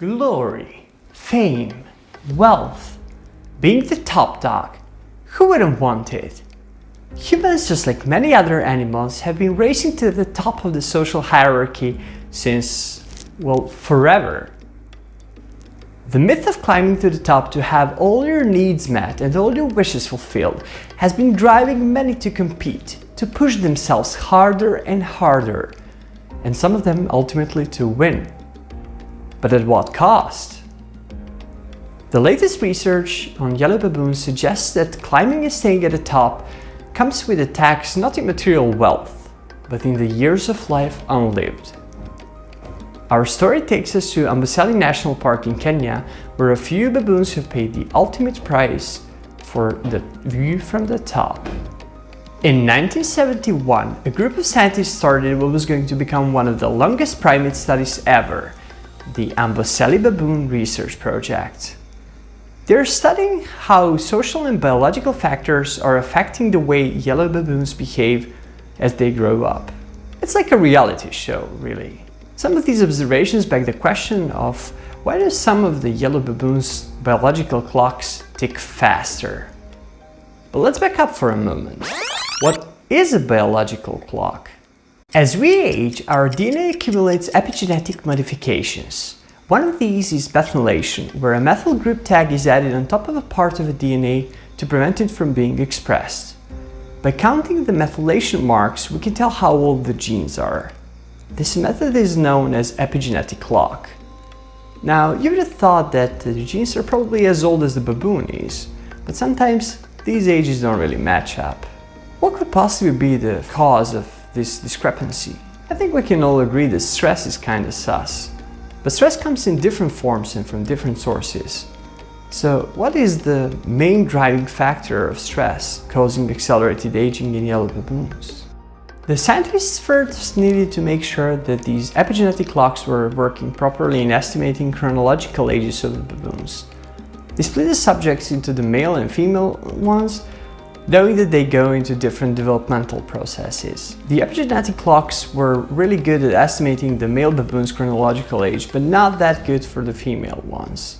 Glory, fame, wealth, being the top dog. Who wouldn't want it? Humans, just like many other animals, have been racing to the top of the social hierarchy since, well, forever. The myth of climbing to the top to have all your needs met and all your wishes fulfilled has been driving many to compete, to push themselves harder and harder, and some of them ultimately to win. But at what cost? The latest research on yellow baboons suggests that climbing and staying at the top comes with a tax not in material wealth, but in the years of life unlived. Our story takes us to Amboseli National Park in Kenya, where a few baboons have paid the ultimate price for the view from the top. In 1971, a group of scientists started what was going to become one of the longest primate studies ever, the Amboseli Baboon Research Project. They're studying how social and biological factors are affecting the way yellow baboons behave as they grow up. It's like a reality show, really. Some of these observations beg the question of why do some of the yellow baboons' biological clocks tick faster? But let's back up for a moment. What is a biological clock? As we age, our DNA accumulates epigenetic modifications. One of these is methylation, where a methyl group tag is added on top of a part of a DNA to prevent it from being expressed. By counting the methylation marks, we can tell how old the genes are. This method is known as epigenetic clock. Now, you would have thought that the genes are probably as old as the baboon is, but sometimes these ages don't really match up. What could possibly be the cause of this discrepancy? I think we can all agree that stress is kinda sus. But stress comes in different forms and from different sources. So what is the main driving factor of stress causing accelerated aging in yellow baboons? The scientists first needed to make sure that these epigenetic clocks were working properly in estimating chronological ages of the baboons. They split the subjects into the male and female ones, knowing that they go into different developmental processes. The epigenetic clocks were really good at estimating the male baboon's chronological age, but not that good for the female ones.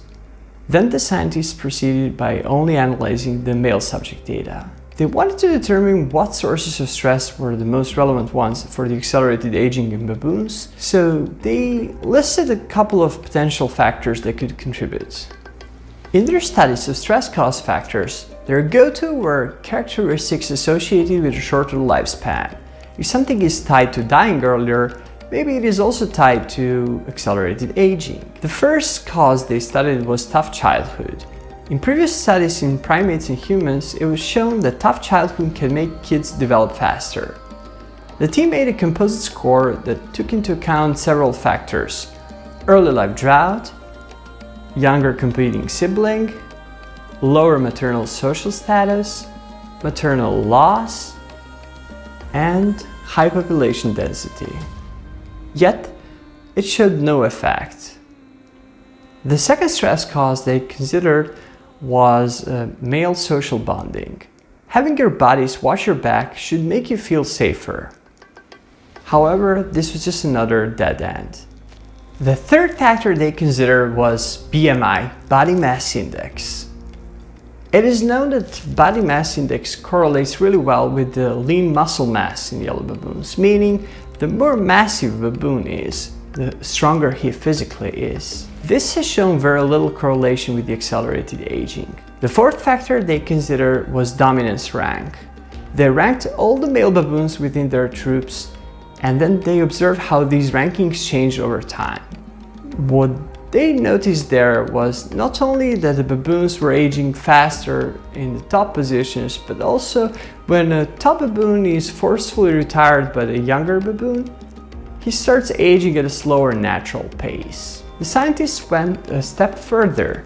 Then the scientists proceeded by only analyzing the male subject data. They wanted to determine what sources of stress were the most relevant ones for the accelerated aging in baboons, so they listed a couple of potential factors that could contribute. In their studies of stress cause factors, their go-to were characteristics associated with a shorter lifespan. If something is tied to dying earlier, maybe it is also tied to accelerated aging. The first cause they studied was tough childhood. In previous studies in primates and humans, it was shown that tough childhood can make kids develop faster. The team made a composite score that took into account several factors: early life drought, younger competing sibling, lower maternal social status, maternal loss, and high population density. Yet, it showed no effect. The second stress cause they considered was male social bonding. Having your buddies watch your back should make you feel safer. However, this was just another dead end. The third factor they considered was BMI, body mass index. It is known that body mass index correlates really well with the lean muscle mass in yellow baboons, meaning the more massive a baboon is, the stronger he physically is. This has shown very little correlation with the accelerated aging. The fourth factor they considered was dominance rank. They ranked all the male baboons within their troops, and then they observed how these rankings changed over time. What they noticed there was not only that the baboons were aging faster in the top positions, but also when a top baboon is forcefully retired by a younger baboon, he starts aging at a slower natural pace. The scientists went a step further.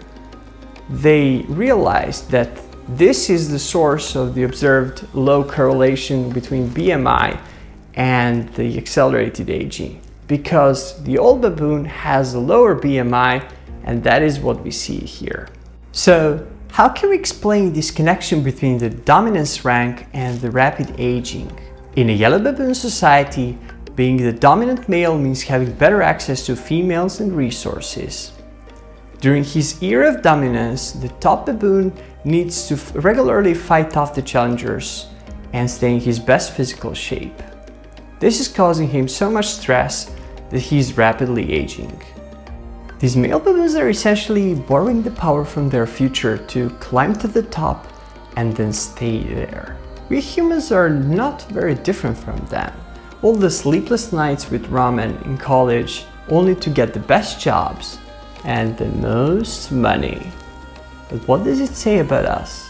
They realized that this is the source of the observed low correlation between BMI and the accelerated aging, because the old baboon has a lower BMI, and that is what we see here. So, how can we explain this connection between the dominance rank and the rapid aging? In a yellow baboon society, being the dominant male means having better access to females and resources. During his era of dominance, the top baboon needs to regularly fight off the challengers and stay in his best physical shape. This is causing him so much stress that he is rapidly aging. These male baboons are essentially borrowing the power from their future to climb to the top and then stay there. We humans are not very different from them. All the sleepless nights with ramen in college only to get the best jobs and the most money. But what does it say about us?